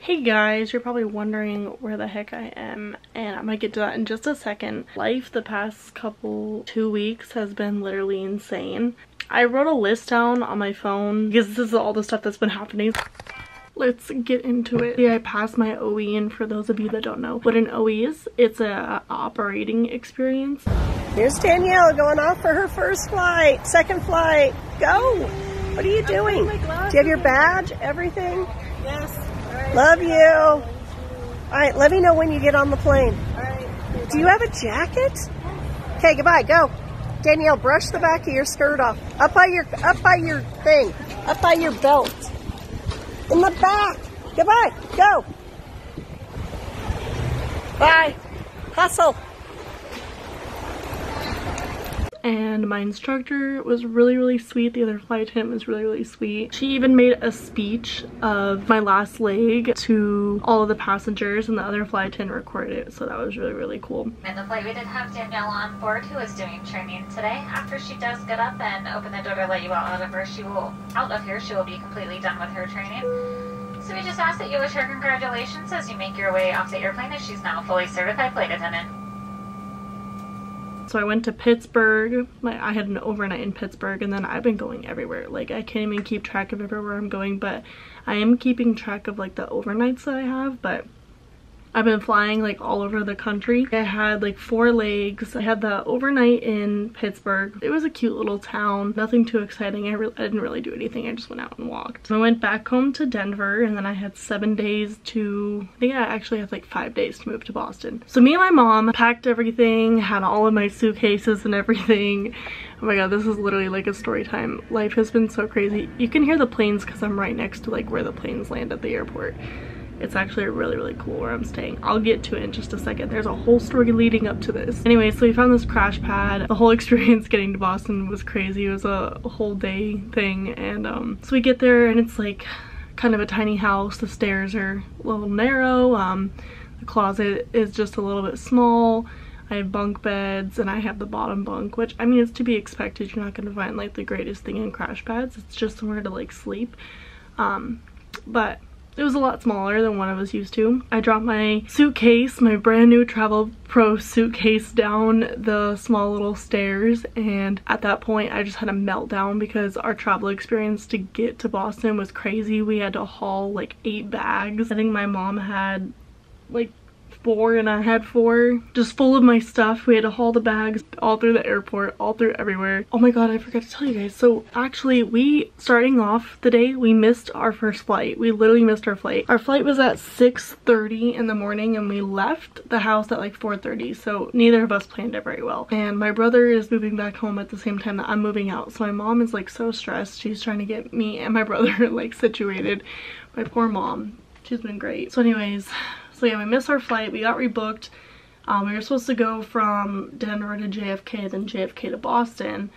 Hey guys, you're probably wondering where the heck I am, and I'm gonna get to that in just a second. Life the past 2 weeks has been literally insane. I wrote a list down on my phone because this is all the stuff that's been happening. Let's get into it. Yeah, I passed my OE, and for those of you that don't know what an OE is, it's a operating experience. Here's Danielle going off for her first flight, second flight. Go! What are you doing? Do you have your badge, everything? Yes. Love you. All right, let me know when you get on the plane. All right. Do you have a jacket? Okay, goodbye. Go. Danielle, brush the back of your skirt off. Up by your thing. Up by your belt. In the back. Goodbye. Go. Bye. Hustle. And my instructor was really sweet. The other flight attendant was really sweet. She even made a speech of my last leg to all of the passengers, and the other flight attendant recorded it, so that was really cool. In the flight, we did have Danielle on board, who is doing training today. After she does get up and open the door to let you out of here, she will be completely done with her training. So we just ask that you wish her congratulations as you make your way off the airplane, as she's now a fully certified flight attendant. So I went to Pittsburgh. I had an overnight in Pittsburgh, and then I've been going everywhere. Like, I can't even keep track of everywhere I'm going, but I am keeping track of like the overnights that I have. But I've been flying like all over the country. I had like 4 legs. I had the overnight in Pittsburgh. It was a cute little town. Nothing too exciting. I didn't really do anything. I just went out and walked. So I went back home to Denver, and then I had 7 days to, I think I actually had like 5 days to move to Boston. So me and my mom packed everything, had all of my suitcases and everything. Oh my god, this is literally like a story time. Life has been so crazy. You can hear the planes because I'm right next to like where the planes land at the airport. It's actually really cool where I'm staying. I'll get to it in just a second. There's a whole story leading up to this. Anyway, so we found this crash pad. The whole experience getting to Boston was crazy. It was a whole day thing, and so we get there, and it's like kind of a tiny house. The stairs are a little narrow. The closet is just a little bit small. I have bunk beds, and I have the bottom bunk, which, I mean, it's to be expected. You're not going to find like the greatest thing in crash pads. It's just somewhere to like sleep. But it was a lot smaller than what I was used to. I dropped my suitcase, my brand new Travel Pro suitcase, down the small little stairs, and at that point I just had a meltdown because our travel experience to get to Boston was crazy. We had to haul like 8 bags. I think my mom had like 4 and I had 4, just full of my stuff. We had to haul the bags all through the airport, all through everywhere. Oh my god, I forgot to tell you guys. So actually, starting off the day, we missed our first flight. We literally missed our flight. Our flight was at 6:30 in the morning, and we left the house at like 4:30, so neither of us planned it very well. And my brother is moving back home at the same time that I'm moving out, so my mom is like so stressed. She's trying to get me and my brother like situated. My poor mom. She's been great. So anyways, so yeah, we missed our flight. We got rebooked. We were supposed to go from Denver to JFK, then JFK to Boston,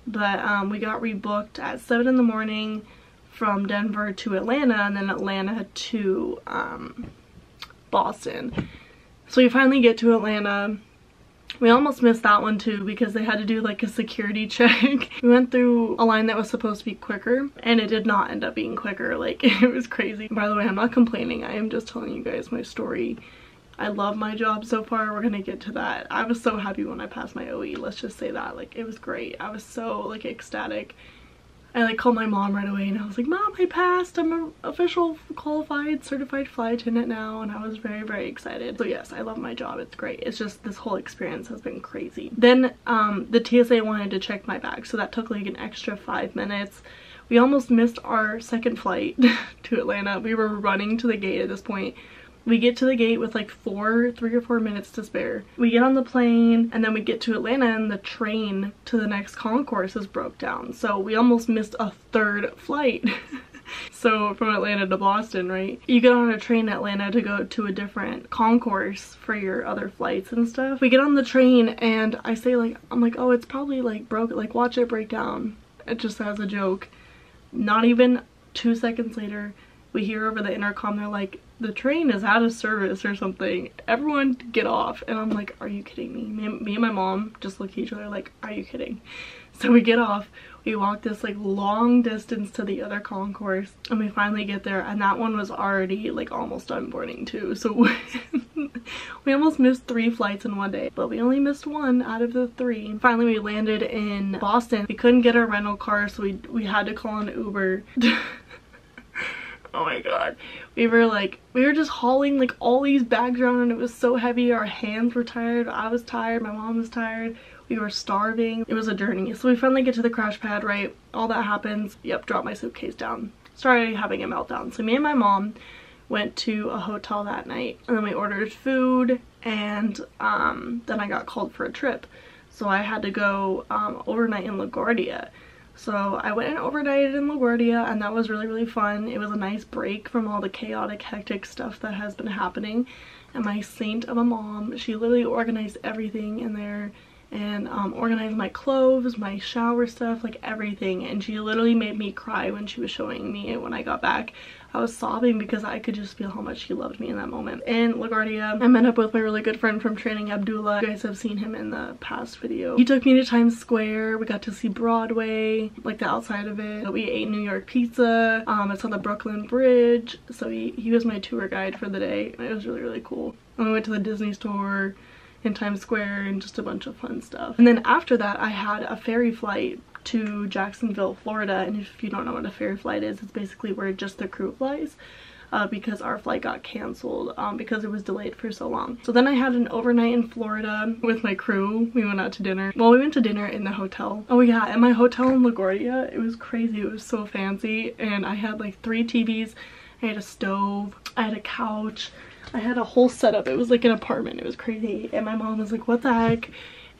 but we got rebooked at 7 in the morning from Denver to Atlanta, and then Atlanta to Boston. So we finally get to Atlanta. We almost missed that one too because they had to do like a security check. We went through a line that was supposed to be quicker, and it did not end up being quicker. Like, it was crazy. By the way, I'm not complaining. I am just telling you guys my story. I love my job so far. We're gonna get to that. I was so happy when I passed my OE. Let's just say that. Like, it was great. I was so like ecstatic. I like called my mom right away, and I was like, Mom, I passed. I'm an official qualified certified flight attendant now, and I was very excited. So yes, I love my job. It's great. It's just this whole experience has been crazy. Then the TSA wanted to check my bag, so that took like an extra 5 minutes. We almost missed our second flight to Atlanta. We were running to the gate at this point. We get to the gate with like 3 or 4 minutes to spare. We get on the plane, and then we get to Atlanta, and the train to the next concourse is broke down. So we almost missed a 3rd flight. So from Atlanta to Boston, right? You get on a train in Atlanta to go to a different concourse for your other flights and stuff. We get on the train, and I say like, I'm like, oh, it's probably like broke, like watch it break down. It just as a joke. Not even 2 seconds later, we hear over the intercom, they're like, the train is out of service or something. Everyone get off. And I'm like, are you kidding me? Me and my mom just look at each other like, are you kidding? So we get off, we walk this like long distance to the other concourse, and we finally get there, and that one was already like almost done boarding too. So we almost missed 3 flights in one day, but we only missed 1 out of the 3. Finally we landed in Boston. We couldn't get a rental car, so we had to call an Uber. Oh my god. We were just hauling like all these bags around, and it was so heavy. Our hands were tired, I was tired, my mom was tired. We were starving. It was a journey. So we finally get to the crash pad, right? All that happens. Yep, drop my suitcase down. Started having a meltdown. So me and my mom went to a hotel that night, and then we ordered food, and then I got called for a trip. So I had to go overnight in LaGuardia. So I went and overnighted in LaGuardia, and that was really, really fun. It was a nice break from all the chaotic, hectic stuff that has been happening. And my saint of a mom, she literally organized everything in there, and organized my clothes, my shower stuff, like everything. And she literally made me cry when she was showing me it when I got back. I was sobbing because I could just feel how much she loved me in that moment. In LaGuardia, I met up with my really good friend from training, Abdullah. You guys have seen him in the past video. He took me to Times Square. We got to see Broadway, like the outside of it. We ate New York pizza. It's on the Brooklyn Bridge. So he was my tour guide for the day. It was really, really cool. And we went to the Disney store in Times Square and just a bunch of fun stuff. And then after that, I had a ferry flight to Jacksonville, Florida. And if you don't know what a ferry flight is, it's basically where just the crew flies, because our flight got canceled because it was delayed for so long. So then I had an overnight in Florida with my crew. We went out to dinner. Well, we went to dinner in the hotel. Oh yeah, and my hotel in LaGuardia, it was crazy. It was so fancy, and I had like 3 TVs. I had a stove, I had a couch, I had a whole setup. It was like an apartment. It was crazy. And my mom was like, what the heck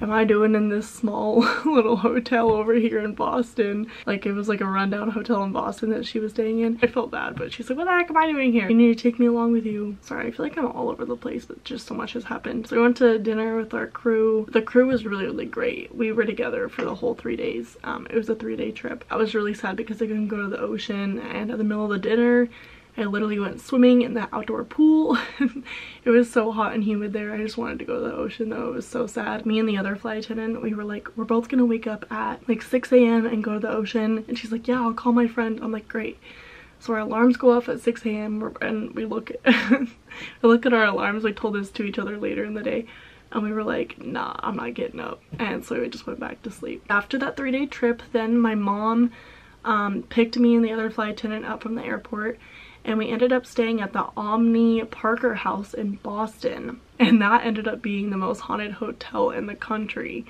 am I doing in this small little hotel over here in Boston? Like, it was like a rundown hotel in Boston that she was staying in. I felt bad, but she's like, what the heck am I doing here? You need to take me along with you. Sorry, I feel like I'm all over the place, but just so much has happened. So we went to dinner with our crew. The crew was really, really great. We were together for the whole 3 days. It was a 3-day trip. I was really sad because I couldn't go to the ocean, and at the middle of the dinner, I literally went swimming in the outdoor pool. It was so hot and humid there. I just wanted to go to the ocean though. It was so sad. Me and the other flight attendant, we were like, we're both gonna wake up at like 6 a.m. and go to the ocean. And she's like, yeah, I'll call my friend. I'm like, great. So our alarms go off at 6 a.m. and we look at our alarms. We told this to each other later in the day. And we were like, nah, I'm not getting up. And so we just went back to sleep. After that 3-day trip, then my mom picked me and the other flight attendant up from the airport, and we ended up staying at the Omni Parker House in Boston, and that ended up being the most haunted hotel in the country.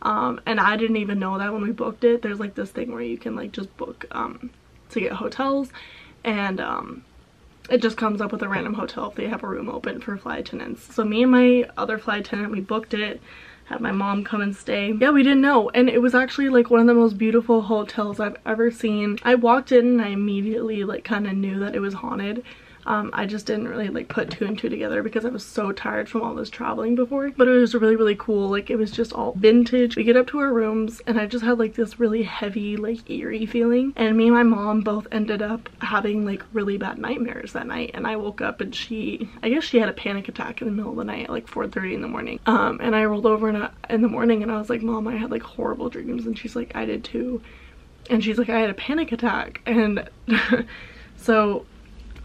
And I didn't even know that when we booked it. There's like this thing where you can like just book to get hotels, and it just comes up with a random hotel if they have a room open for flight attendants. So me and my other flight attendant, we booked it, had my mom come and stay. Yeah, we didn't know, and it was actually like one of the most beautiful hotels I've ever seen. I walked in and I immediately like kind of knew that it was haunted. I just didn't really like put 2 and 2 together because I was so tired from all this traveling before. But it was really, really cool. Like, it was just all vintage. We get up to our rooms and I just had like this really heavy, like eerie feeling. And me and my mom both ended up having like really bad nightmares that night. And I woke up and I guess she had a panic attack in the middle of the night at like 4:30 in the morning. And I rolled over in the morning and I was like, Mom, I had like horrible dreams. And she's like, I did too. And she's like, I had a panic attack. And so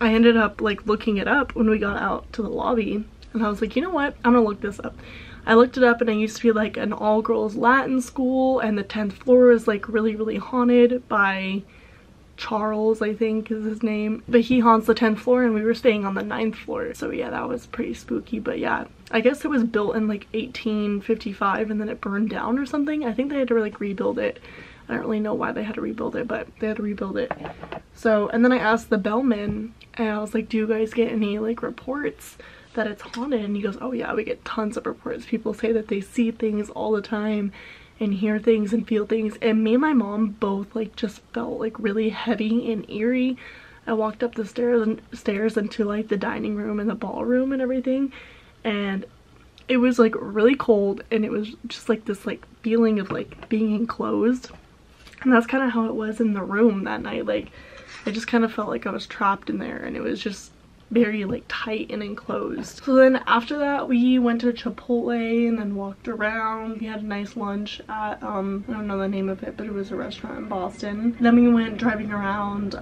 I ended up like looking it up when we got out to the lobby, and I was like, you know what, I'm gonna look this up. I looked it up, and I used to be like an all-girls Latin school, and the 10th floor is like really, really haunted by Charles, I think is his name, but he haunts the 10th floor, and we were staying on the 9th floor. So yeah, that was pretty spooky. But yeah, I guess it was built in like 1855 and then it burned down or something. I think they had to like rebuild it. I don't really know why they had to rebuild it, but they had to rebuild it. So, and then I asked the bellman, and I was like, do you guys get any like reports that it's haunted? And he goes, oh yeah, we get tons of reports. People say that they see things all the time and hear things and feel things. And me and my mom both like just felt like really heavy and eerie. I walked up the stairs into like the dining room and the ballroom and everything, and it was like really cold, and it was just like this like feeling of like being enclosed. And that's kind of how it was in the room that night. Like, I just kind of felt like I was trapped in there, and it was just very like tight and enclosed. So then after that we went to Chipotle and then walked around. We had a nice lunch at I don't know the name of it, but it was a restaurant in Boston. Then we went driving around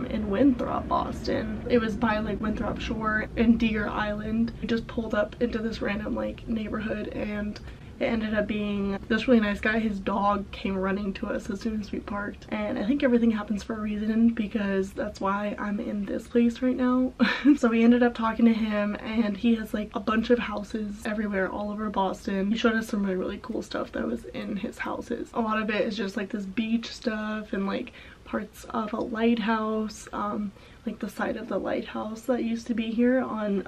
in Winthrop, Boston. It was by like Winthrop Shore and Deer Island. We just pulled up into this random like neighborhood, and it ended up being this really nice guy. His dog came running to us as soon as we parked, and I think everything happens for a reason, because that's why I'm in this place right now. So we ended up talking to him, and he has like a bunch of houses everywhere all over Boston. He showed us some really cool stuff that was in his houses. A lot of it is just like this beach stuff and like parts of a lighthouse, like the side of the lighthouse that used to be here on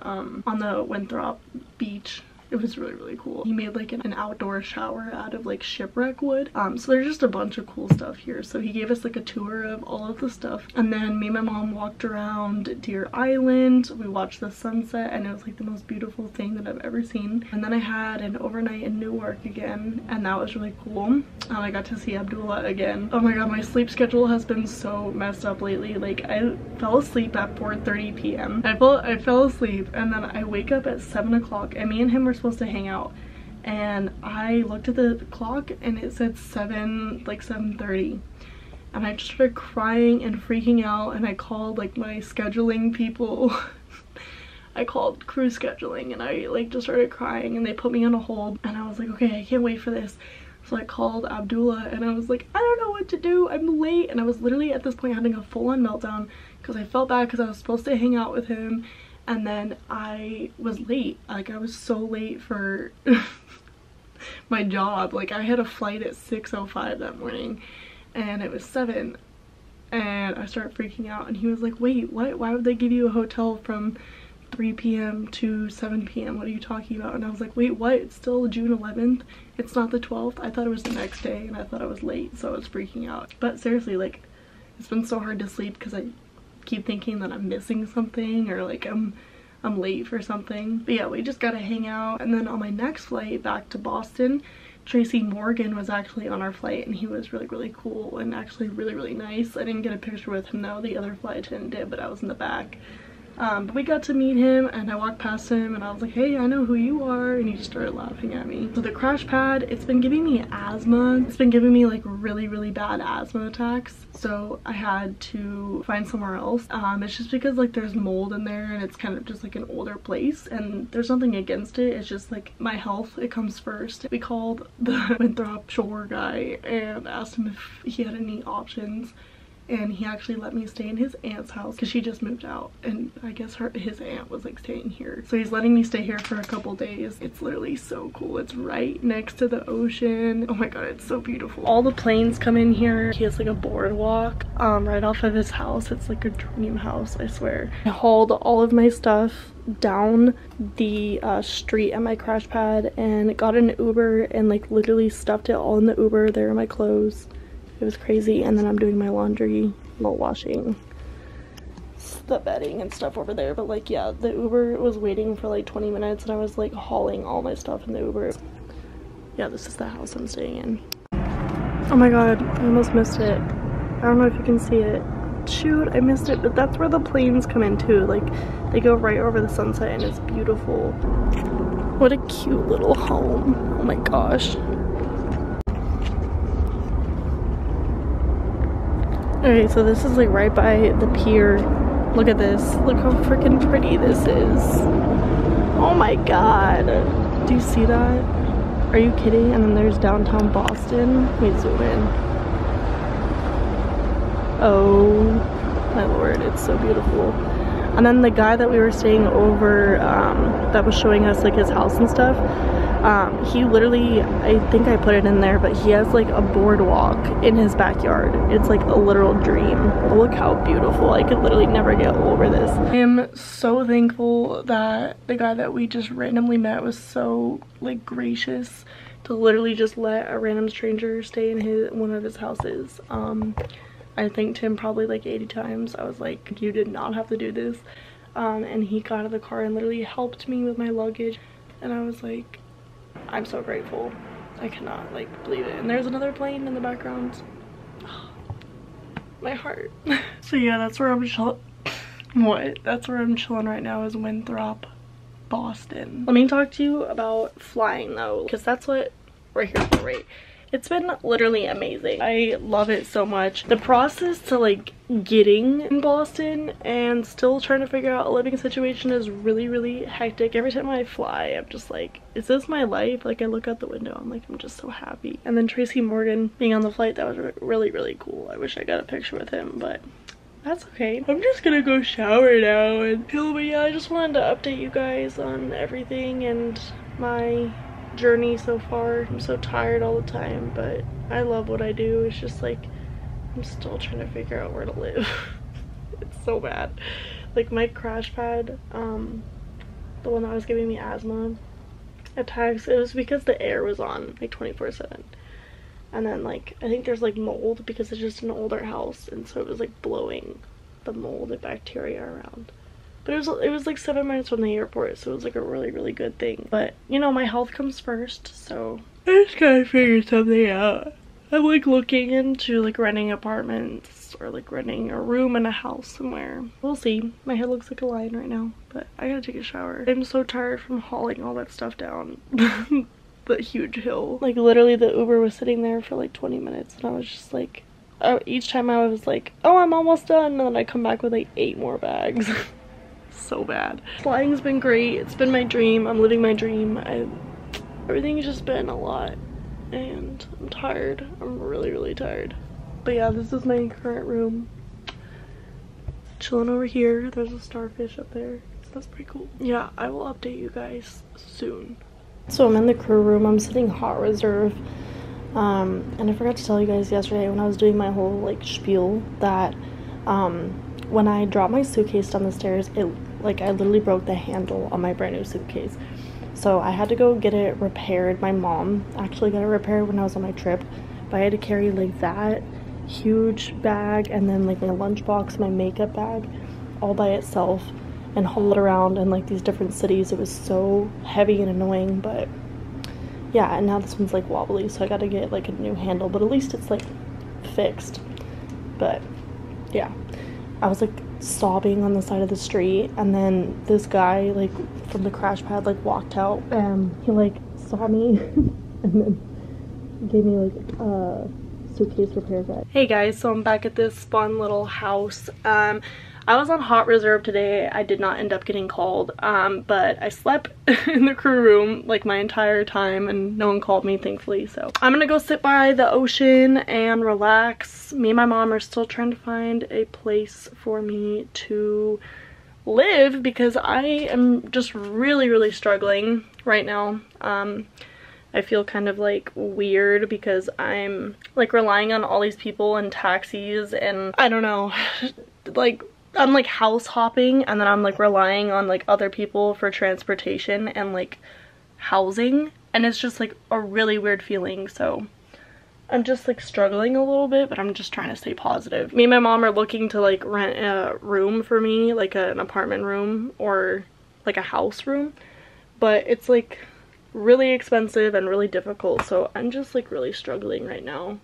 the Winthrop beach. It was really cool. He made like an outdoor shower out of like shipwreck wood. So there's just a bunch of cool stuff here. So he gave us like a tour of all of the stuff. And then me and my mom walked around Deer Island. We watched the sunset, and it was like the most beautiful thing that I've ever seen. And then I had an overnight in Newark again, and that was really cool. I got to see Abdullah again. Oh my god, my sleep schedule has been so messed up lately. Like I fell asleep at 4:30 p.m. I fell asleep, and then I wake up at 7 o'clock, and me and him were supposed to hang out, and I looked at the clock and it said 7:30, and I just started crying and freaking out, and I called like my scheduling people. I called crew scheduling, and I like just started crying, and they put me on a hold, and I was like, okay, I can't wait for this. So I called Abdullah, and I was like, I don't know what to do, I'm late. And I was literally at this point having a full-on meltdown because I felt bad because I was supposed to hang out with him, and then I was late. Like I was so late for my job. Like I had a flight at 6:05 that morning, and it was 7, and I started freaking out, and he was like, wait, what? Why would they give you a hotel from 3 p.m. to 7 p.m. What are you talking about? And I was like, wait, what? It's still June 11th. It's not the 12th. I thought it was the next day, and I thought I was late, so I was freaking out. But seriously, like it's been so hard to sleep because I keep thinking that I'm missing something, or like I'm late for something. But yeah, we just gotta hang out. And then on my next flight back to Boston, Tracy Morgan was actually on our flight, and he was really cool and actually really nice. I didn't get a picture with him though. The other flight attendant did, but I was in the back. But we got to meet him, and I walked past him, and I was like, hey, I know who you are, and he just started laughing at me. So the crash pad, it's been giving me asthma. It's been giving me like really bad asthma attacks, so I had to find somewhere else. It's just because like there's mold in there, and it's kind of just like an older place, and there's nothing against it. It's just like my health, it comes first. We called the Winthrop Shore guy and asked him if he had any options, and he actually let me stay in his aunt's house because she just moved out, and I guess his aunt was like staying here. So he's letting me stay here for a couple days. It's literally so cool. It's right next to the ocean. Oh my god, it's so beautiful. All the planes come in here. He has like a boardwalk right off of his house. It's like a dream house, I swear. I hauled all of my stuff down the street at my crash pad and got an Uber, and like literally stuffed it all in the Uber. There are my clothes. It was crazy. And then I'm doing my laundry while washing the bedding and stuff over there. But like, yeah, the Uber was waiting for like 20 minutes, and I was like hauling all my stuff in the Uber. Yeah, this is the house I'm staying in. Oh my god, I almost missed it. I don't know if you can see it. Shoot, I missed it. But that's where the planes come in too. Like they go right over the sunset, and it's beautiful. What a cute little home. Oh my gosh. Okay, so this is like right by the pier. Look at this. Look how freaking pretty this is. Oh my god. Do you see that? Are you kidding? And then there's downtown Boston. Let me zoom in. Oh my lord, it's so beautiful. And then the guy that we were staying over that was showing us like his house and stuff, he literally, I think I put it in there, but he has like a boardwalk in his backyard. It's like a literal dream. Look how beautiful. I could literally never get over this. I am so thankful that the guy that we just randomly met was so like gracious to literally just let a random stranger stay in one of his houses. I thanked him probably like 80 times. I was like, you did not have to do this. And he got out of the car and literally helped me with my luggage, and I was like, I'm so grateful. I cannot like believe it. And there's another plane in the background. My heart. So yeah, that's where I'm What? That's where I'm chilling right now, is Winthrop, Boston. Let me talk to you about flying though, because that's what we're here for, right? It's been literally amazing. I love it so much. The process to like getting in Boston and still trying to figure out a living situation is really, really hectic. Every time I fly, I'm just like, is this my life? Like I look out the window, I'm like, I'm just so happy. And then Tracy Morgan being on the flight, that was really, really cool. I wish I got a picture with him, but that's okay. I'm just gonna go shower now and chill. But yeah, I just wanted to update you guys on everything and my journey so far. I'm so tired all the time, but I love what I do. It's just like I'm still trying to figure out where to live. It's so bad. Like my crash pad, the one that was giving me asthma attacks, it was because the air was on like 24/7. And then like I think there's like mold because it's just an older house, and so it was like blowing the mold and bacteria around. But it was like 7 minutes from the airport, so it was like a really, really good thing. But you know, my health comes first, so I just gotta figure something out. I'm like looking into like renting apartments or like renting a room in a house somewhere. We'll see. My head looks like a lion right now, but I gotta take a shower. I'm so tired from hauling all that stuff down the huge hill. Like literally the Uber was sitting there for like 20 minutes and I was just like, each time I was like, oh, I'm almost done, and then I come back with like 8 more bags. So bad. Flying's been great. It's been my dream. I'm living my dream. Everything's just been a lot and I'm tired. I'm really, really tired. But yeah, this is my current room. Chilling over here. There's a starfish up there, so that's pretty cool. Yeah, I will update you guys soon. So I'm in the crew room. I'm sitting hot reserve. And I forgot to tell you guys yesterday when I was doing my whole like spiel that when I dropped my suitcase down the stairs, I literally broke the handle on my brand new suitcase. So I had to go get it repaired. My mom actually got it repaired when I was on my trip, but I had to carry like that huge bag and then like my lunchbox, my makeup bag, all by itself, and haul it around in like these different cities. It was so heavy and annoying, but yeah, and now this one's like wobbly, so I gotta get like a new handle, but at least it's like fixed. But yeah, I was like sobbing on the side of the street, and then this guy like from the crash pad like walked out and he like saw me and then gave me like a suitcase repair kit. Hey guys, so I'm back at this fun little house. I was on hot reserve today. I did not end up getting called, but I slept in the crew room like my entire time and no one called me, thankfully. So I'm gonna go sit by the ocean and relax. Me and my mom are still trying to find a place for me to live because I am just really, really struggling right now. I feel kind of like weird because I'm like relying on all these people and taxis, and I don't know, like I'm like house hopping, and then I'm like relying on like other people for transportation and like housing, and it's just like a really weird feeling. So I'm just like struggling a little bit, but I'm just trying to stay positive. Me and my mom are looking to like rent a room for me, like an apartment room or like a house room, but it's like really expensive and really difficult, so I'm just like really struggling right now.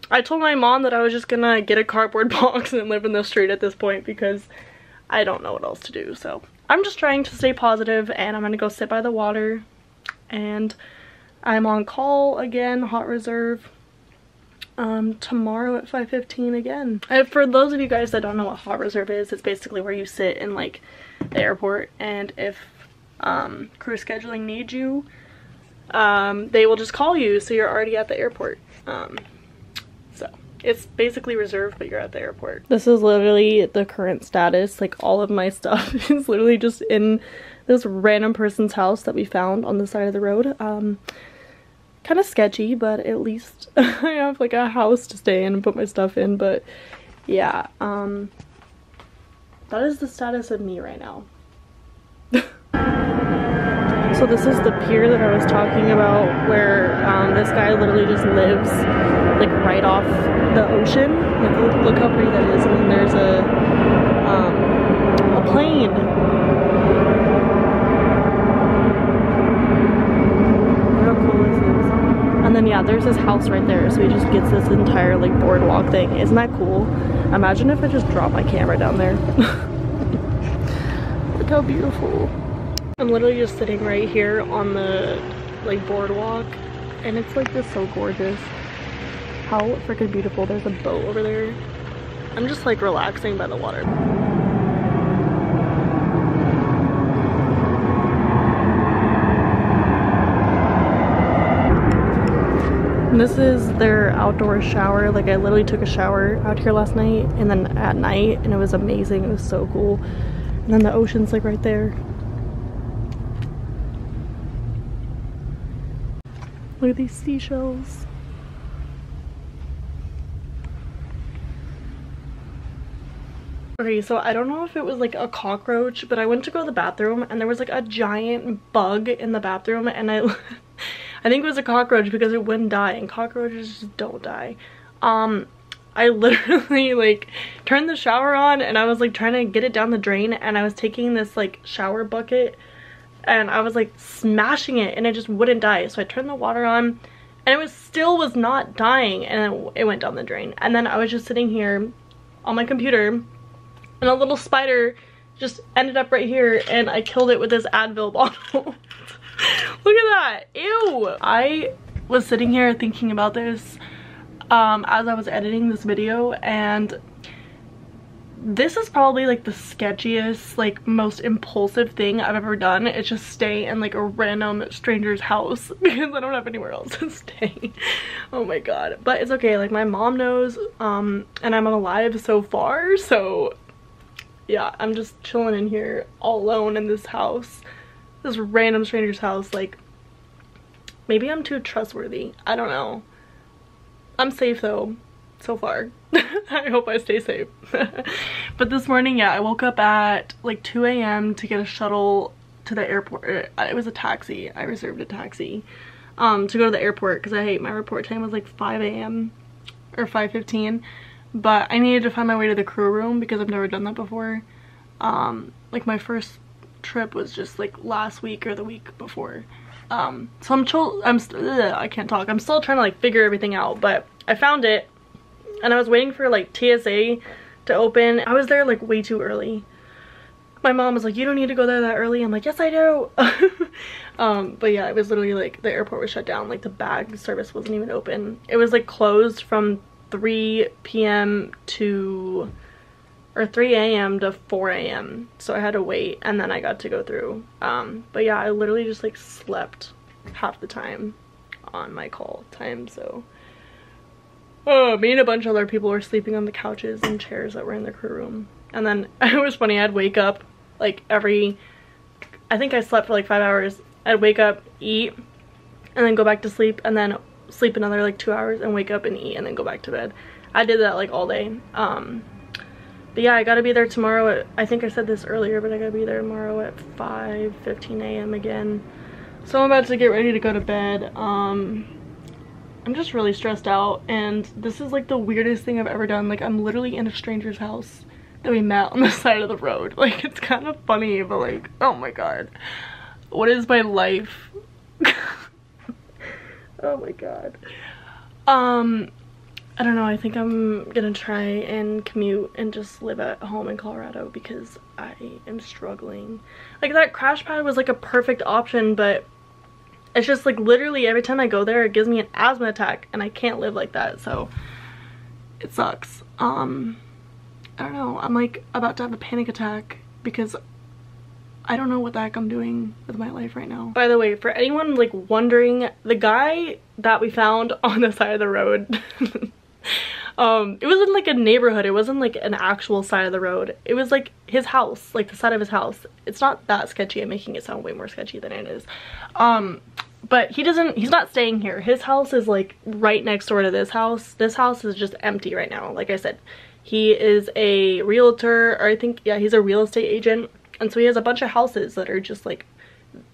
I told my mom that I was just gonna get a cardboard box and live in the street at this point because I don't know what else to do. So I'm just trying to stay positive, and I'm gonna go sit by the water, and I'm on call again, hot reserve, tomorrow at 5:15 again. For those of you guys that don't know what hot reserve is, it's basically where you sit in like the airport, and if crew scheduling needs you, they will just call you, so you're already at the airport. So it's basically reserved, but you're at the airport. This is literally the current status. Like all of my stuff is literally just in this random person's house that we found on the side of the road. Kind of sketchy, but at least I have like a house to stay in and put my stuff in. But yeah, that is the status of me right now. So this is the pier that I was talking about, where this guy literally just lives like right off the ocean. Like look how pretty that is, and then there's a plane. How cool is this? And then yeah, yeah, there's this house right there, so he just gets this entire like boardwalk thing. Isn't that cool? Imagine if I just dropped my camera down there. Look how beautiful. I'm literally just sitting right here on the like boardwalk, and it's like just so gorgeous. How freaking beautiful. There's a boat over there. I'm just like relaxing by the water. And this is their outdoor shower. Like, I literally took a shower out here last night and then at night, and it was amazing. It was so cool. And then the ocean's like right there. Look at these seashells. Okay, so I don't know if it was like a cockroach, but I went to go to the bathroom and there was like a giant bug in the bathroom, and I think it was a cockroach because it wouldn't die, and cockroaches just don't die. I literally like turned the shower on and I was like trying to get it down the drain, and I was taking this like shower bucket and I was like smashing it and it just wouldn't die. So I turned the water on and it still was not dying, and it went down the drain. And then I was just sitting here on my computer and a little spider just ended up right here, and I killed it with this Advil bottle. Look at that. Ew. I was sitting here thinking about this as I was editing this video, and this is probably like the sketchiest, like most impulsive thing I've ever done. It's just stay in like a random stranger's house because I don't have anywhere else to stay. Oh my god. But it's okay, like my mom knows, and I'm alive so far, so yeah, I'm just chilling in here all alone in this house, this random stranger's house. Like, maybe I'm too trustworthy, I don't know. I'm safe though, so far. I hope I stay safe. But this morning, yeah, I woke up at like 2 a.m. to get a shuttle to the airport. It was a taxi. I reserved a taxi to go to the airport because my report time was like 5 a.m. or 5:15. But I needed to find my way to the crew room because I've never done that before. Like my first trip was just like last week or the week before. So I can't talk. I'm still trying to like figure everything out, but I found it and I was waiting for like TSA to open. I was there like way too early. My mom was like, you don't need to go there that early. I'm like, yes I do. But yeah, it was literally like the airport was shut down. Like the bag service wasn't even open. It was like closed from 3 p.m. to, or 3 a.m. to 4 a.m. So I had to wait, and then I got to go through. But yeah, I literally just like slept half the time on my call time, so. Oh, me and a bunch of other people were sleeping on the couches and chairs that were in the crew room. And then it was funny, I'd wake up like I think I slept for like 5 hours. I'd wake up, eat, and then go back to sleep, and then sleep another like 2 hours and wake up and eat and then go back to bed. I did that like all day. But yeah, I gotta be there tomorrow at, I think I said this earlier, but I gotta be there tomorrow at 5:15 a.m. again. So I'm about to get ready to go to bed. I'm just really stressed out, and this is like the weirdest thing I've ever done. Like, I'm literally in a stranger's house that we met on the side of the road. Like, it's kind of funny, but like, oh my god, what is my life? Oh my god. I don't know, I think I'm gonna try and commute and just live at home in Colorado because I am struggling. Like, that crash pad was like a perfect option, but it's just like literally every time I go there it gives me an asthma attack, and I can't live like that, so it sucks. I don't know, I'm like about to have a panic attack because I don't know what the heck I'm doing with my life right now. By the way, for anyone like wondering, the guy that we found on the side of the road, it was in like a neighborhood. It wasn't like an actual side of the road. It was like his house, like the side of his house. It's not that sketchy. I'm making it sound way more sketchy than it is. But he's not staying here. His house is like right next door to this house. This house is just empty right now. Like I said, he is a realtor, or I think, yeah, he's a real estate agent. And so he has a bunch of houses that are just like,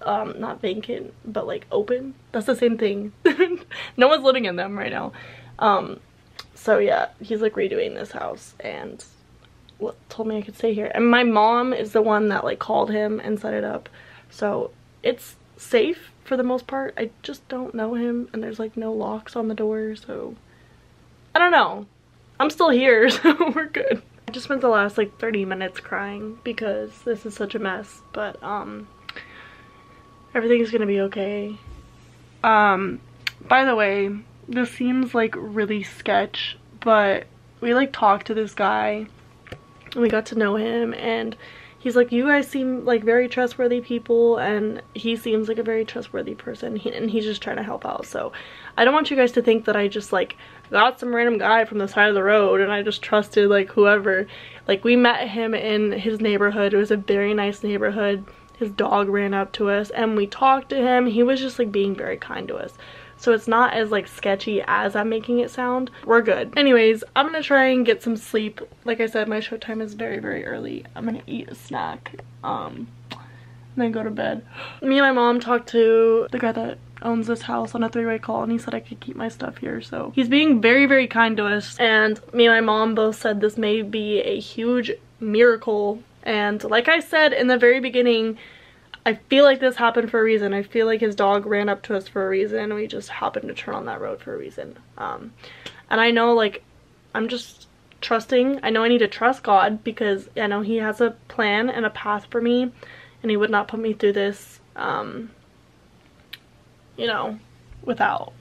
not vacant, but like open. That's the same thing. No one's living in them right now. So yeah, he's like redoing this house and told me I could stay here. And my mom is the one that like called him and set it up. So it's safe for the most part. I just don't know him, and there's like no locks on the door, so I don't know. I'm still here, so we're good. I just spent the last like 30 minutes crying because this is such a mess, but everything's gonna be okay. By the way, this seems like really sketch, but we like talked to this guy and we got to know him, and he's like, you guys seem like very trustworthy people, and he seems like a very trustworthy person, and he's just trying to help out. So I don't want you guys to think that I just like got some random guy from the side of the road and I just trusted like whoever. Like, we met him in his neighborhood. It was a very nice neighborhood. His dog ran up to us and we talked to him. He was just like being very kind to us. So it's not as like sketchy as I'm making it sound. We're good. Anyways, I'm gonna try and get some sleep. Like I said, my showtime is very, very early. I'm gonna eat a snack, and then go to bed. Me and my mom talked to the guy that owns this house on a three-way call, and he said I could keep my stuff here. So he's being very, very kind to us, and me and my mom both said this may be a huge miracle. And like I said in the very beginning, I feel like this happened for a reason. I feel like his dog ran up to us for a reason, and we just happened to turn on that road for a reason. And I know, like, I'm just trusting. I know I need to trust God, because I know he has a plan and a path for me, and he would not put me through this, you know, without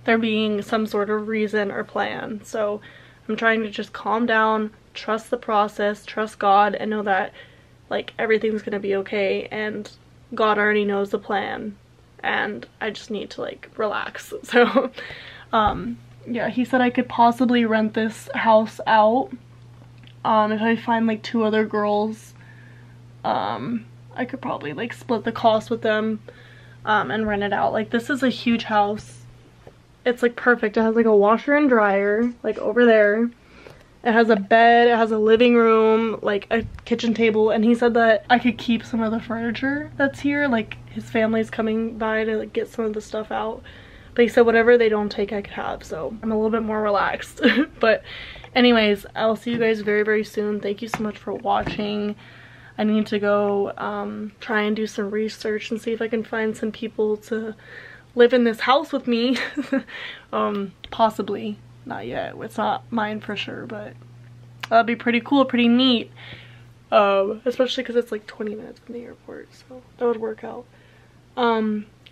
there being some sort of reason or plan. So I'm trying to just calm down, trust the process, trust God, and know that like everything's gonna be okay, and God already knows the plan, and I just need to like relax. So yeah, he said I could possibly rent this house out if I find like 2 other girls. I could probably like split the cost with them and rent it out. Like, this is a huge house. It's like perfect. It has like a washer and dryer like over there. It has a bed, it has a living room, like a kitchen table, and he said that I could keep some of the furniture that's here. Like, his family's coming by to like get some of the stuff out. But he said whatever they don't take, I could have, so I'm a little bit more relaxed. But anyways, I'll see you guys very, very soon. Thank you so much for watching. I need to go try and do some research and see if I can find some people to live in this house with me. Possibly. Not yet. It's not mine for sure, but that'd be pretty cool, pretty neat. Especially because it's like 20 minutes from the airport, so that would work out.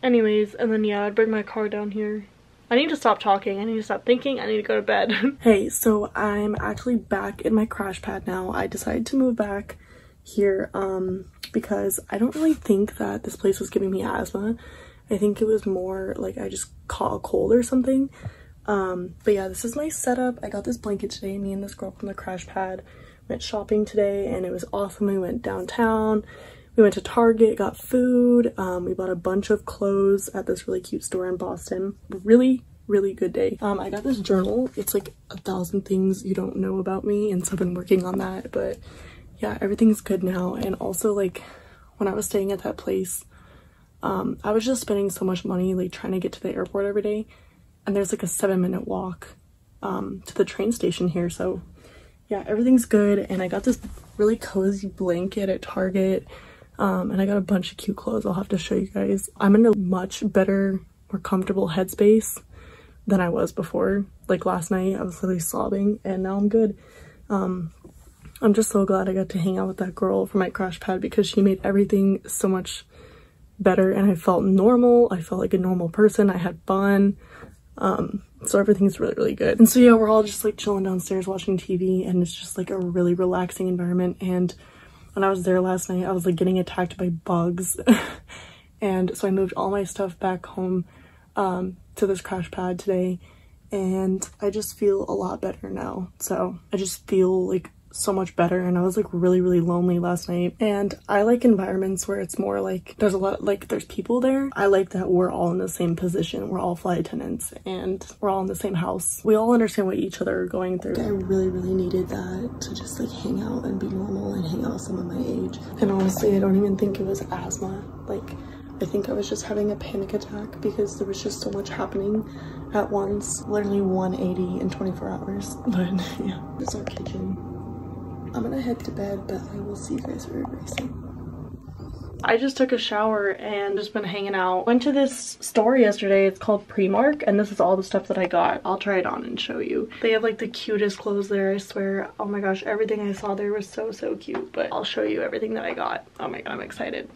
Anyways, and then yeah, I'd bring my car down here. I need to stop talking, I need to stop thinking, I need to go to bed. Hey, so I'm actually back in my crash pad now. I decided to move back here because I don't really think that this place was giving me asthma. I think it was more like I just caught a cold or something. But yeah, this is my setup. I got this blanket today. Me and this girl from the crash pad went shopping today, and it was awesome. We went downtown, we went to Target, got food, we bought a bunch of clothes at this really cute store in Boston. Really, really good day. I got this journal. It's like 1,000 things you don't know about me, and so I've been working on that. But yeah, everything's good now. And also, like, when I was staying at that place, I was just spending so much money like trying to get to the airport every day. And there's like a 7-minute walk to the train station here. So yeah, everything's good. And I got this really cozy blanket at Target. And I got a bunch of cute clothes I'll have to show you guys. I'm in a much better, more comfortable headspace than I was before. Like last night, I was literally sobbing, and now I'm good. I'm just so glad I got to hang out with that girl from my crash pad, because she made everything so much better, and I felt normal. I felt like a normal person. I had fun. So everything's really, really good. And so yeah, we're all just like chilling downstairs watching TV, and it's just like a really relaxing environment. And when I was there last night, I was like getting attacked by bugs. And so I moved all my stuff back home to this crash pad today, and I just feel a lot better now. So I just feel like so much better. And I was like really, really lonely last night, and I like environments where it's more like there's a lot, like there's people there. I like that we're all in the same position. We're all flight attendants, and we're all in the same house. We all understand what each other are going through. I really, really needed that to just like hang out and be normal and hang out with someone my age. And honestly, I don't even think it was asthma. Like, I think I was just having a panic attack because there was just so much happening at once. Literally 180 in 24 hours. But yeah, this is our kitchen. I'm gonna head to bed, but I will see you guys very, very soon. I just took a shower and just been hanging out. Went to this store yesterday. It's called Premark, and this is all the stuff that I got. I'll try it on and show you. They have like the cutest clothes there, I swear. Oh my gosh, everything I saw there was so cute, but I'll show you everything that I got. Oh my god, I'm excited.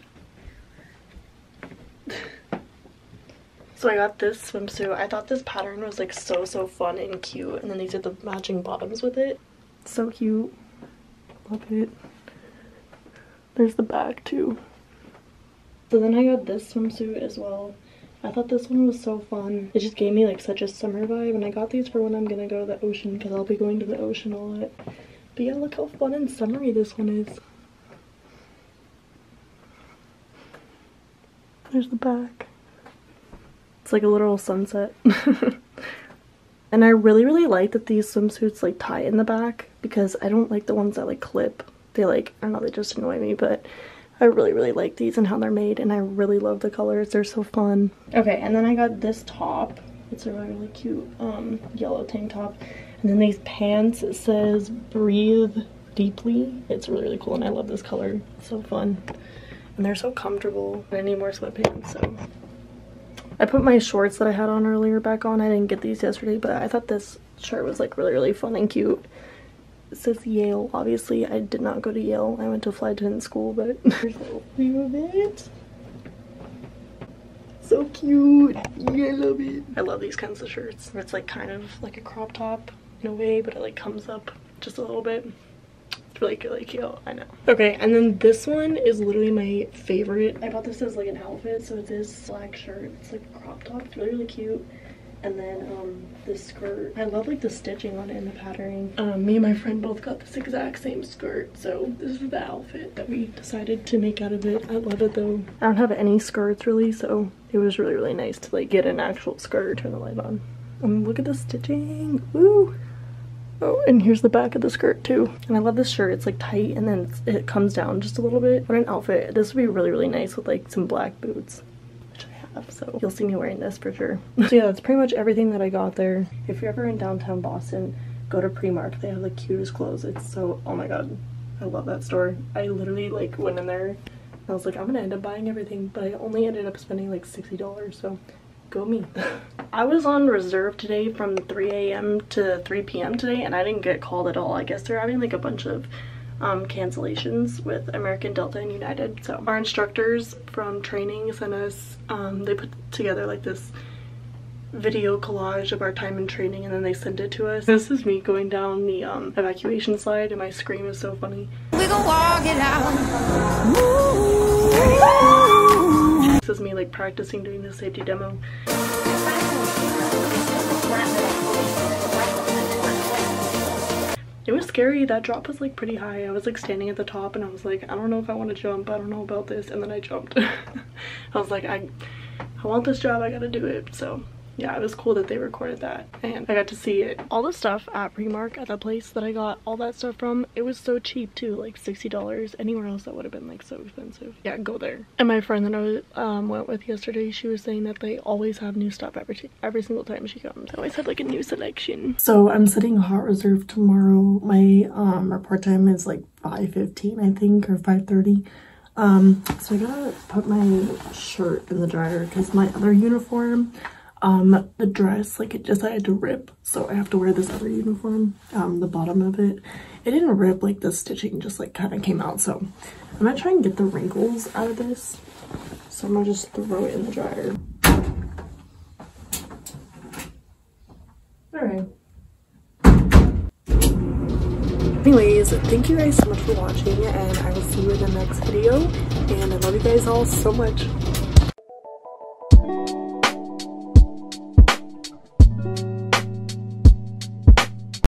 So I got this swimsuit. I thought this pattern was like so fun and cute, and then these are the matching bottoms with it. So cute. Love it. There's the back too. So then I got this swimsuit as well. I thought this one was so fun. It just gave me like such a summer vibe, and I got these for when I'm gonna go to the ocean because I'll be going to the ocean a lot. But yeah, look how fun and summery this one is. There's the back. It's like a literal sunset. And I really like that these swimsuits like tie in the back, because I don't like the ones that like clip. They like, I don't know, they just annoy me, but I really like these and how they're made, and I really love the colors. They're so fun. Okay, and then I got this top. It's a really cute yellow tank top. And then these pants, it says breathe deeply. It's really cool, and I love this color. It's so fun. And they're so comfortable. I need more sweatpants, so. I put my shorts that I had on earlier back on. I didn't get these yesterday, but I thought this shirt was like really fun and cute. It says Yale. Obviously, I did not go to Yale. I went to flight attendant school, but here's a little view of it. So cute. Yeah, I love it. I love these kinds of shirts where it's like kind of like a crop top in a way, but it like comes up just a little bit. It's really cute. I know. Okay, and then this one is literally my favorite. I bought this as like an outfit, so it's this black shirt. It's like a crop top. It's really cute. And then this skirt. I love like the stitching on it and the patterning. Me and my friend both got this exact same skirt, so this is the outfit that we decided to make out of it. I love it though. I don't have any skirts really, so it was really nice to like get an actual skirt. Turn the light on. Look at the stitching. Woo! Oh, and here's the back of the skirt too. And I love this shirt. It's like tight and then it comes down just a little bit. What an outfit. This would be really nice with like some black boots, which I have, so you'll see me wearing this for sure. So yeah, that's pretty much everything that I got there. If you're ever in downtown Boston, go to Premark. They have the cutest clothes. It's so, oh my god, I love that store. I literally like went in there. I was like, I'm gonna end up buying everything, but I only ended up spending like $60, so go me. I was on reserve today from 3 a.m. to 3 p.m. today, and I didn't get called at all. I guess they're having like a bunch of cancellations with American, Delta, and United. So our instructors from training sent us, they put together like this video collage of our time in training, and then they sent it to us. This is me going down the evacuation slide, and my scream is so funny. We gon' walk it out. This is me like practicing doing the safety demo. It was scary. That drop was like pretty high. I was like standing at the top and I was like, I don't know if I want to jump. I don't know about this. And then I jumped. I was like, I want this job. I gotta do it. So yeah, it was cool that they recorded that and I got to see it. All the stuff at Premark, at the place that I got all that stuff from, it was so cheap too, like $60. Anywhere else that would have been like so expensive. Yeah, go there. And my friend that I went with yesterday, she was saying that they always have new stuff every single time she comes. They always have like a new selection. So I'm sitting hot reserve tomorrow. My report time is like 5:15 I think, or 5:30. So I gotta put my shirt in the dryer because my other uniform, the dress, like it decided to rip, so I have to wear this other uniform. The bottom of it didn't rip, like the stitching just like kind of came out, so I'm gonna try and get the wrinkles out of this. So I'm gonna just throw it in the dryer. All right. Anyways, thank you guys so much for watching, and I will see you in the next video, and I love you guys all so much.